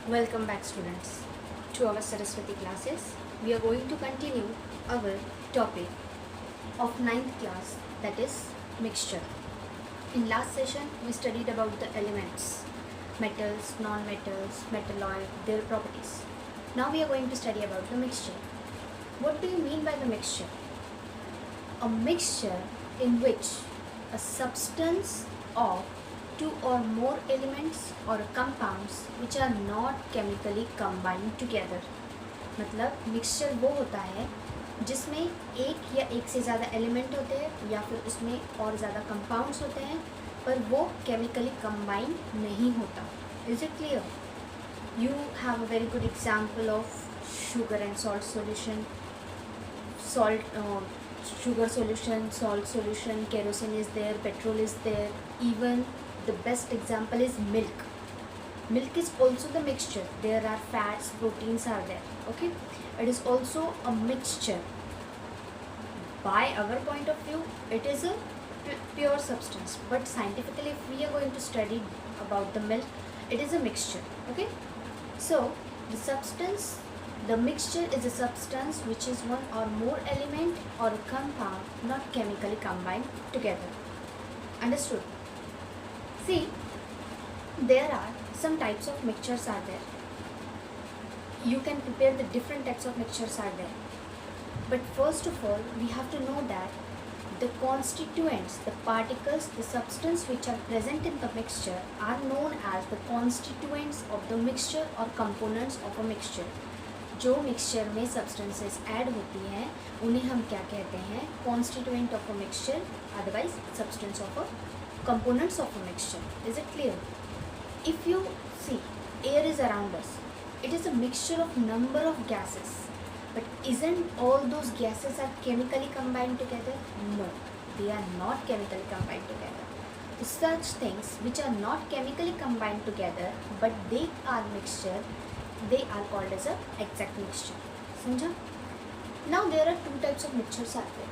Welcome back students to our Saraswati classes. We are going to continue our topic of ninth class, that is mixture. In last session we studied about the elements, metals, non-metals, metalloid, their properties. Now we are going to study about the mixture. What do you mean by the mixture? A mixture in which a substance of two or more elements or compounds which are not chemically combined together. मतलब mixture वो होता है जिसमें एक या एक से ज़्यादा एलिमेंट होते हैं या फिर उसमें और ज़्यादा कंपाउंड्स होते हैं पर वो केमिकली कंबाइन नहीं होता. Is it clear? You have a very good example of sugar and salt solution. Sugar solution, salt solution, kerosene is there, petrol is there. Even the best example is milk. Milk is also the mixture. There are fats, proteins are there. Okay, it is also a mixture. By our point of view, it is a pure substance, but scientifically if we are going to study about the milk, it is a mixture. Okay, so the mixture is a substance which is one or more element or a compound not chemically combined together. Understood? See, there are some types of mixtures are there. You can prepare the different types of mixtures are there. But first of all, we have to know that the constituents, the particles, the substance which are present in the mixture are known as the constituents of the mixture or components of a mixture. जो mixture में substances add होती हैं उन्हें हम क्या कहते हैं? Constituent of a mixture, otherwise substance of a components of a mixture. Is it clear? If you see, air is around us. It is a mixture of number of gases, but isn't all those gases are chemically combined together? No, they are not chemically combined together. So such things which are not chemically combined together but they are mixture, they are called as a exact mixture. समझा? Now there are two types of mixtures are there.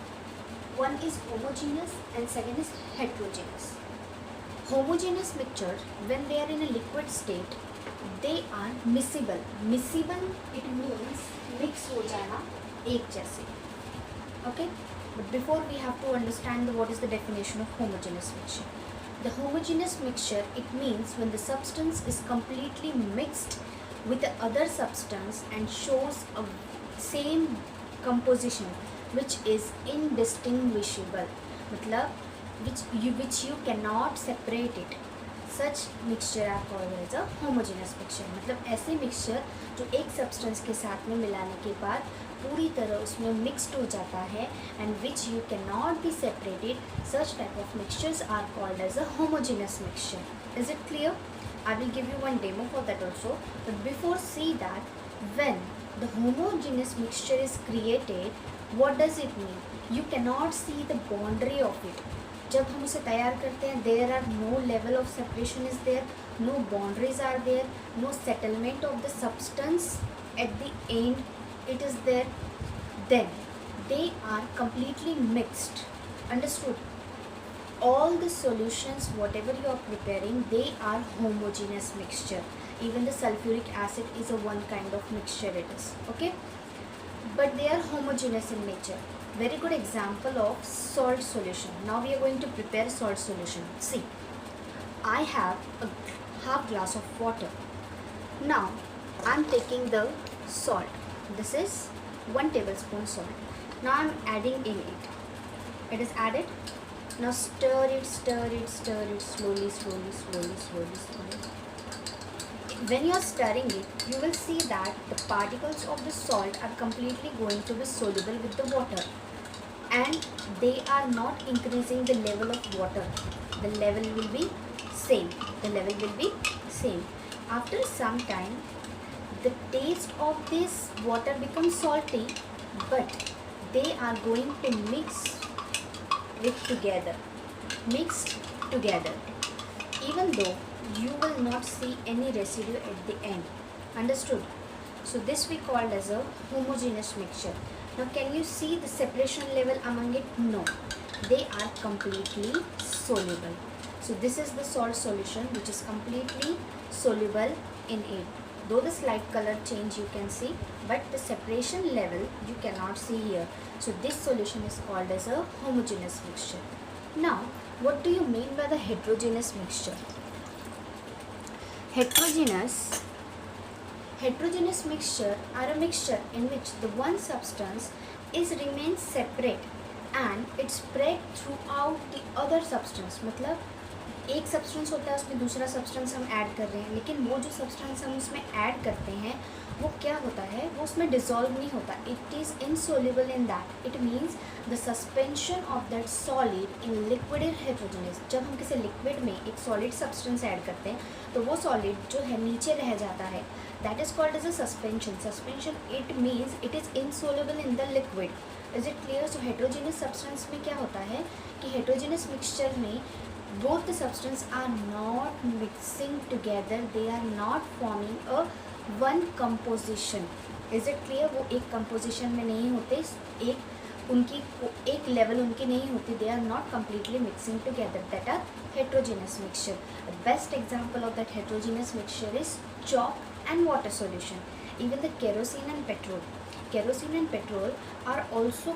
One is homogeneous and second is heterogeneous. Homogeneous mixture, when they are in a liquid state, they are miscible. Miscible it means mix हो जाना एक जैसे. Okay, but before we have to understand what is the definition of homogeneous mixture. The homogeneous mixture, it means when the substance is completely mixed with the other substance and shows a same composition which is indistinguishable, मतलब which you cannot separate it. Such mixture are called as a homogeneous mixture. मतलब ऐसे mixture जो एक substance के साथ में मिलाने के बाद पूरी तरह उसमें mixed हो जाता है and which you cannot be separated, such type of mixtures are called as a homogeneous mixture. Is it clear? I will give you one demo for that also. But before see that, when the homogeneous mixture is created, what does it mean? You cannot see the boundary of it. जब हम उसे तैयार करते हैं, there are no level of separation is there, no boundaries are there, no settlement of the substance at the end it is there. Then they are completely mixed. Understood? All the solutions whatever you are preparing, they are homogeneous mixture. Even the sulfuric acid is a one kind of mixture it is. Okay, but they are homogeneous in nature. Very good example of salt solution. Now we are going to prepare salt solution. See, I have a half glass of water. Now I am taking the salt. This is 1 tablespoon salt. Now I am adding in it. It is added. Now stir it slowly. When you are stirring it, you will see that the particles of the salt are completely going to be soluble with the water, and they are not increasing the level of water. The level will be same. After some time, the taste of this water becomes salty, but they are going to mixed together, even though you will not see any residue at the end. Understood? So this we call as a homogeneous mixture. Now can you see the separation level among it? No, they are completely soluble. So this is the salt solution which is completely soluble in it. though the slight color change you can see, but the separation level you cannot see here. So this solution is called as a homogeneous mixture. Now, what do you mean by the heterogeneous mixture? Heterogeneous mixture are a mixture in which the one substance is remains separate and it spread throughout the other substance. मतलब एक substance होता है, उसमें दूसरा substance हम add कर रहे हैं, लेकिन वो जो सब्सटेंस हम उसमें ऐड करते हैं वो क्या होता है, वो उसमें डिसॉल्व नहीं होता. It is insoluble in that. It means the suspension of that solid in liquid is heterogeneous. जब हम किसी लिक्विड में एक सॉलिड सब्सटेंस ऐड करते हैं तो वो सॉलिड जो है नीचे रह जाता है. That is called as a suspension. Suspension it means it is insoluble in the liquid. Is it clear? So heterogeneous substance में क्या होता है कि हेटेरोजेनियस मिक्सचर में both the substance are not mixing together, they are not forming a one composition. Is it clear? वो एक composition में नहीं होते, एक level उनकी नहीं होती. They are not completely mixing together. That are heterogeneous mixture. The best example of that heterogeneous mixture is chalk and water solution. Even the kerosene and petrol. Kerosene and petrol are also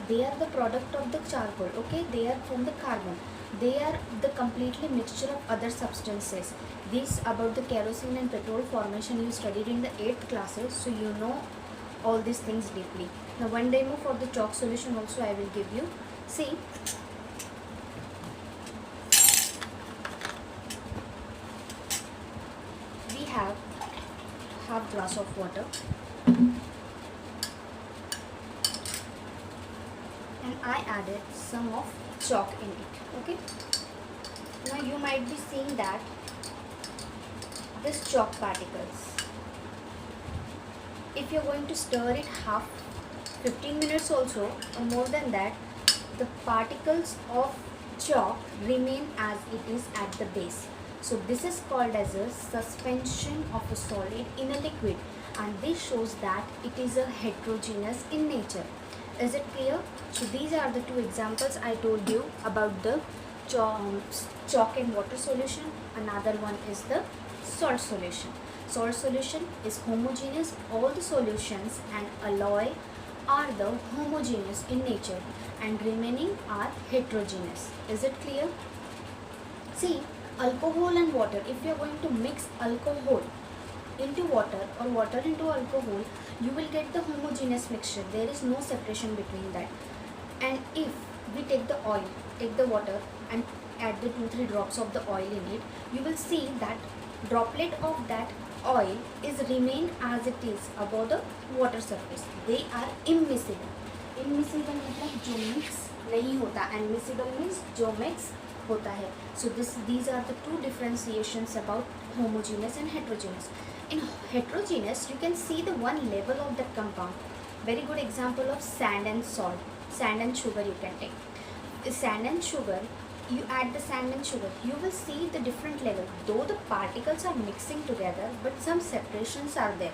they are the product of the charcoal. Okay, they are from the carbon. They are the completely mixture of other substances. This about the kerosene and petrol formation you studied in the 8th classes, so you know all these things deeply. Now one demo for the chalk solution also I will give you. See, we have half glass of water and I added some of chalk in it. Okay, now you might be seeing that this chalk particles, if you're going to stir it 15 minutes also or more than that, the particles of chalk remain as it is at the base. So this is called as a suspension of a solid in a liquid, and this shows that it is a heterogeneous in nature. Is it clear? So these are the two examples I told you about the chalk and water solution. Another one is the salt solution. Salt solution is homogeneous. All the solutions and alloy are the homogeneous in nature and remaining are heterogeneous. Is it clear? See, alcohol and water. If you are going to mix alcohol into water or water into alcohol, you will get the homogeneous mixture. There is no separation between that. And if we take the oil, take the water and add the 2-3 drops of the oil in it, you will see that droplet of that oil is remain as it is above the water surface. They are immiscible. Immiscible मतलब जो mix नहीं होता, and miscible means जो mix होता है. So these are the two differentiations about homogeneous and heterogeneous. In heterogeneous, you can see the one level of that compound. Very good example of sand and salt. Sand and sugar you can take. Sand and sugar, you add the sand and sugar, you will see the different level. Though the particles are mixing together, but some separations are there.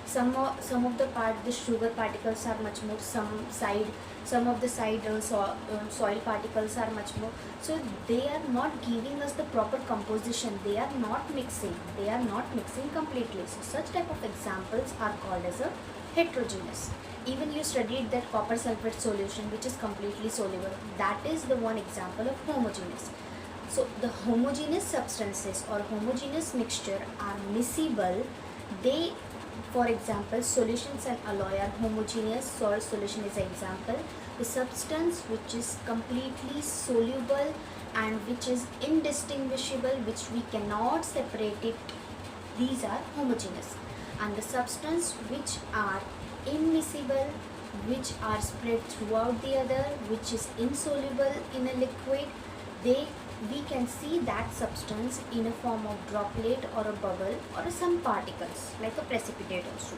Some of the the sugar particles are much more, some of the side soil particles are much more. So they are not giving us the proper composition. They are not mixing. They are not mixing completely. So such type of examples are called as a heterogeneous. Even you studied that copper sulfate solution which is completely soluble. That is the one example of homogeneous. So the homogeneous substances or homogeneous mixture are miscible. They, for example, solutions and alloy are homogeneous. Salt solution is an example. The substance which is completely soluble and which is indistinguishable, which we cannot separate it, these are homogeneous. And the substance which are immiscible, which are spread throughout the other, which is insoluble in a liquid, we can see that substance in a form of droplet or a bubble or some particles like a precipitate also.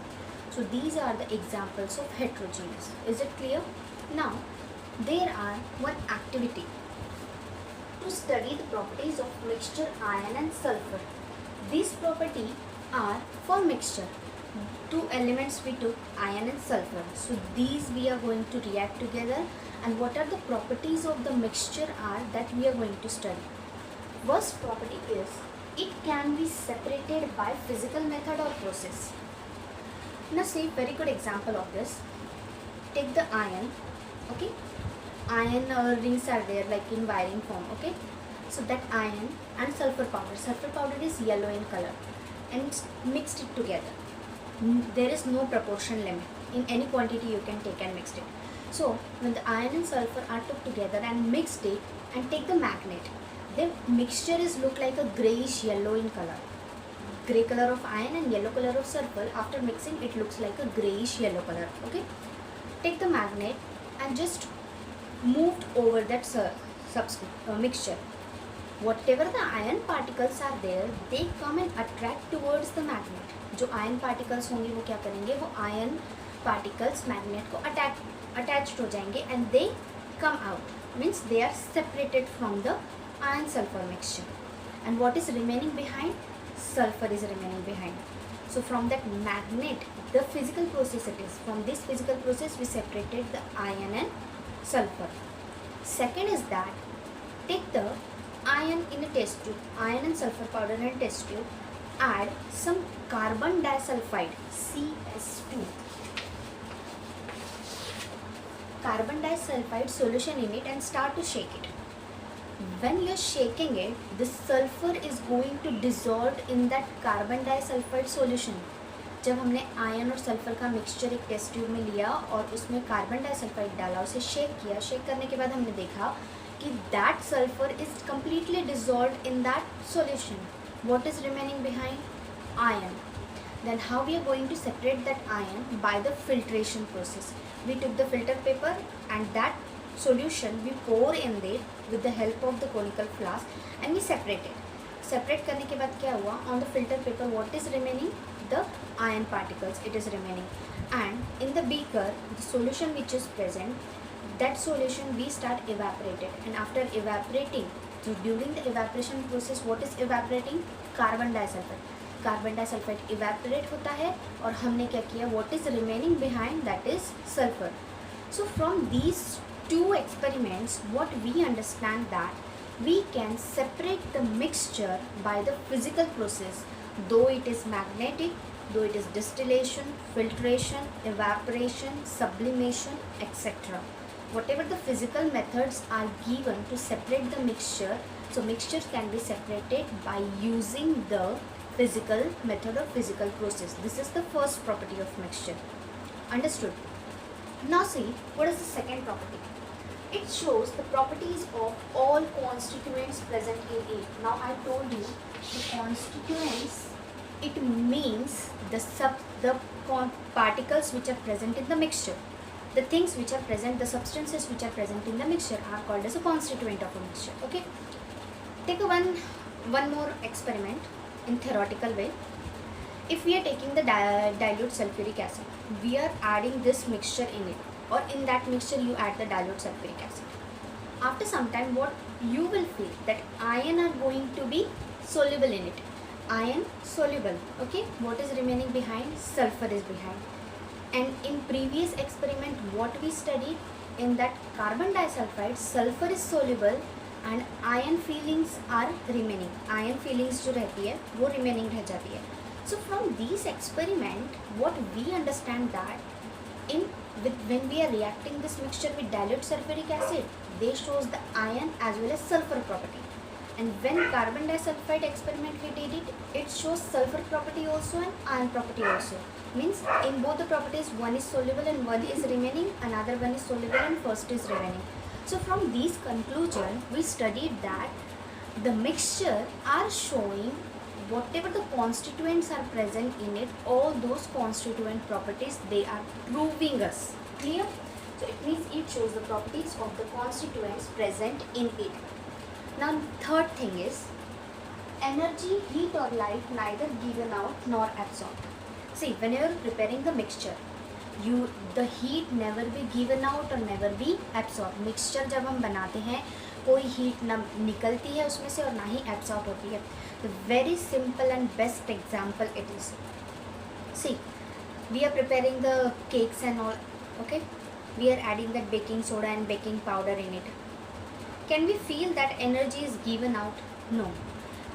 So these are the examples of heterogeneous. Is it clear? Now there are one activity to study the properties of mixture iron and sulfur. These properties are for mixture. Two elements we took, iron and sulfur. So these we are going to react together, and what are the properties of the mixture are that we are going to study. First property is it can be separated by physical method or process. Now see very good example of this. Take the iron, okay, iron rings are there like in wiring form, okay. So that iron and sulfur powder is yellow in color, and mixed it together. There is no proportion limit, in any quantity you can take and mix it. So when the iron and sulfur are took together and mixed it, and take the magnet, the mixture is look like a grayish yellow in color. Gray color of iron and yellow color of sulfur, after mixing it looks like a grayish yellow color, okay. Take the magnet and just moved over that mixture. Whatever the iron particles are there, they come and attract towards the magnet. जो iron particles होंगे वो क्या करेंगे, वो iron particles magnet को attached हो जाएंगे, and they come out, means they are separated from the iron sulfur mixture. And what is remaining behind? Sulfur is remaining behind. So from that magnet, the physical process it is, from this physical process we separated the iron and sulfur. Second is that, take the iron in a test tube, iron and sulfur powder in a test tube, add some carbon disulfide, CS2, carbon disulfide solution in it, and start to shake it. When you are shaking it, the sulfur is going to dissolve in that carbon disulfide solution. जब हमने ion और sulphur का mixture एक test tube में लिया और उसमें carbon disulphide डाला, उसे शेक किया, शेक करने के बाद हमने देखा कि that sulfur is completely dissolved in that solution. What is remaining behind? Iron. Then how we are going to separate that iron? By the filtration process. We took the filter paper and that solution we pour in there with the help of the conical flask and we separate it. Separate करने के बाद क्या हुआ? On the filter paper what is remaining? The iron particles, it is remaining. And in the beaker, the solution which is present, that solution we start evaporated, and after evaporating, so during the evaporation process what is evaporating? Carbon disulfide. Carbon disulfide evaporate होता है और हमने क्या किया? What is remaining behind? That is sulfur. So from these two experiments, what we understand that we can separate the mixture by the physical process, though it is magnetic, though it is distillation, filtration, evaporation, sublimation, etc. Whatever the physical methods are given to separate the mixture, so mixtures can be separated by using the physical method or physical process. This is the first property of mixture. Understood? Now see, what is the second property? It shows the properties of all constituents present in it. Now I told you the constituents, it means the particles which are present in the mixture. The things which are present, the substances which are present in the mixture are called as a constituent of a mixture. Okay. Take a one more experiment in theoretical way. If we are taking the dilute sulfuric acid, we are adding this mixture in it, or in that mixture you add the dilute sulfuric acid. After some time what you will feel that iron are going to be soluble in it. Iron soluble, okay. What is remaining behind? Sulfur is behind. And in previous experiment what we studied, in that carbon disulfide sulfur is soluble and iron fillings are remaining. Iron fillings जो रहती है वो remaining रह जाती है. So from these experiment what we understand that when we are reacting this mixture with dilute sulfuric acid, they shows the iron as well as sulfur property. And when carbon disulfide experiment we did it, it shows sulfur property also and iron property also. Means in both the properties one is soluble and one is remaining, another one is soluble and first is remaining. So from these conclusion we studied that the mixture are showing whatever the constituents are present in it, all those constituent properties they are proving us. Clear? So it means it shows the properties of the constituents present in it. Now third thing is energy, heat or light neither given out nor absorbed. See, when you are preparing the mixture, the heat never be given out or never be absorbed. Mixture जब हम बनाते हैं कोई heat ना निकलती है उसमें से और ना ही absorb होती है. The very simple and best example it is. See, we are preparing the cakes and all, okay. We are adding that baking soda and baking powder in it. Can we feel that energy is given out? No.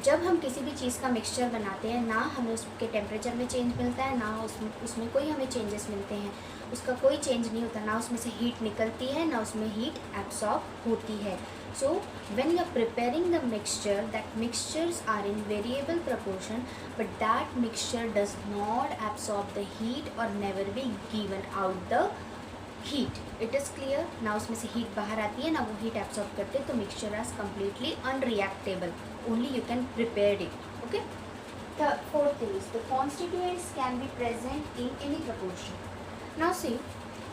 जब हम किसी भी चीज़ का mixture बनाते हैं ना हमें उसके टेम्परेचर में चेंज मिलता है, ना उसमें कोई हमें चेंजेस मिलते हैं, उसका कोई चेंज नहीं होता, ना उसमें से हीट निकलती है, ना उसमें हीट एब्सॉर्ब होती है. So when you are preparing the mixture, that mixtures are in variable proportion, but that mixture does not absorb the heat or never be given out the heat. It is clear? Now उसमें से heat बाहर आती है, ना वो heat absorb करते, तो mixture is completely unreactable. Only you can prepare it. Okay? The fourth thing is the constituents can be present in any proportion. Now see,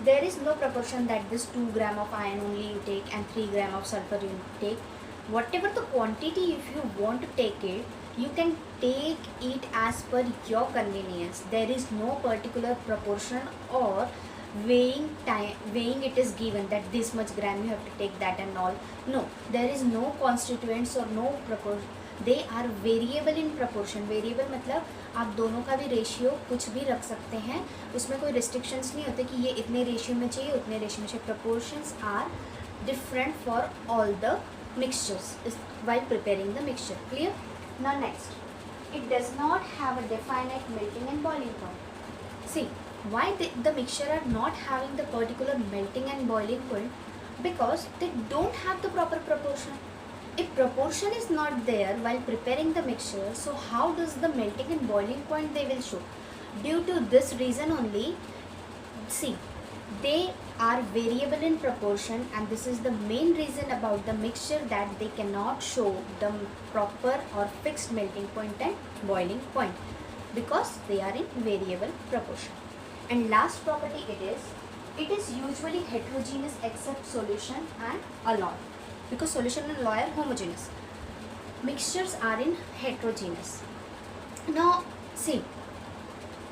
there is no proportion that this 2 gram of iron only you take and 3 gram of sulfur you take. Whatever the quantity, if you want to take it, you can take it as per your convenience. There is no particular proportion or weighing it is given that this much gram you have to take that and all. No, there is no constituents or no proportion. They are variable in proportion. Variable मतलब आप दोनों का भी ratio कुछ भी रख सकते हैं, उसमें कोई रिस्ट्रिक्शंस नहीं होते कि ये इतने रेशियो में चाहिए उतने रेशियो में चाहिए. Proportions are different for all the mixtures while preparing the mixture. Clear? Now next, it does not have a definite melting and boiling point. See, why the mixture are not having the particular melting and boiling point? Because they don't have the proper proportion. If proportion is not there while preparing the mixture, so how does the melting and boiling point they will show? Due to this reason only, see, they are variable in proportion, and this is the main reason about the mixture that they cannot show the proper or fixed melting point and boiling point, because they are in variable proportion. And last property it is usually heterogeneous except solution and alloy. Because solution and alloy are homogeneous, mixtures are in heterogeneous. Now see,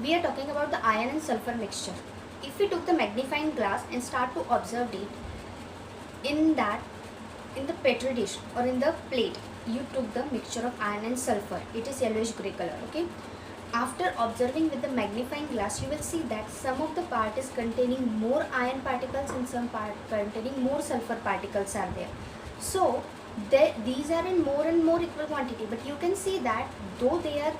we are talking about the iron and sulfur mixture. If we took the magnifying glass and start to observe it, in the petri dish or in the plate, you took the mixture of iron and sulfur, it is yellowish gray color. Okay, after observing with the magnifying glass, you will see that some of the part is containing more iron particles and some part containing more sulfur particles are there. So these are in more and more equal quantity, but you can see that though they are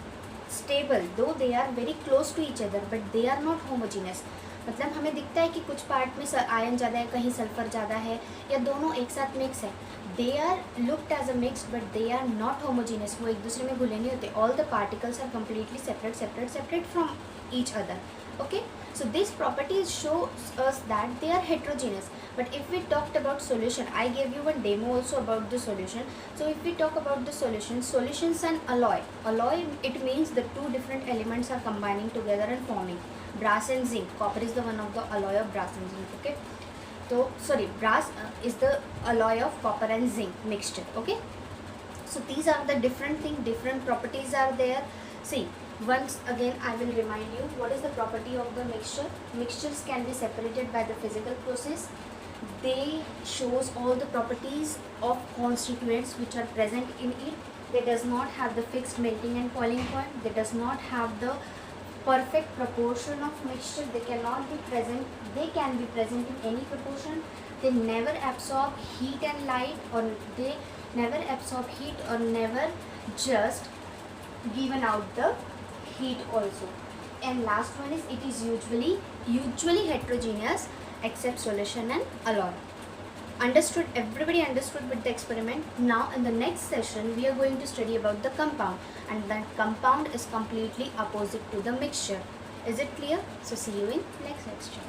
stable, though they are very close to each other, but they are not homogeneous. मतलब हमें दिखता है कि कुछ part में iron ज़्यादा है, कहीं सल्फर ज़्यादा है, या दोनों एक साथ मिक्स है. They are looked as a mix, but they are not homogeneous. वो एक दूसरे में घुले नहीं होते. All the particles are completely separate from each other. Okay, so this property shows us that they are heterogeneous. But if we talked about solution, I gave you one demo also about the solution. So if we talk about the solutions and alloy, it means the two different elements are combining together and forming brass and zinc. Copper is the one of the alloy of brass and zinc. Okay, so sorry, brass is the alloy of copper and zinc mixture. Okay, so these are the different properties are there. See, once again I will remind you what is the property of the mixture. Mixtures can be separated by the physical process. They shows all the properties of constituents which are present in it. They does not have the fixed melting and boiling point. They does not have the perfect proportion of mixture. They cannot be present. They can be present in any proportion. They never absorb heat and light, or they never absorb heat, or never just given out the heat also. And last one is it is usually heterogeneous except solution and alloy. Understood? Everybody understood with the experiment? Now in the next session we are going to study about the compound, and that compound is completely opposite to the mixture. Is it clear? So see you in next lecture.